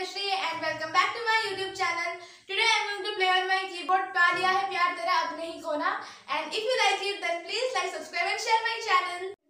Adyashree and welcome back to my YouTube channel. Today I am going to play on my keyboard गा लिया है प्यार तेरा अब नहीं खोना, and if you like it then please like, subscribe and share my channel.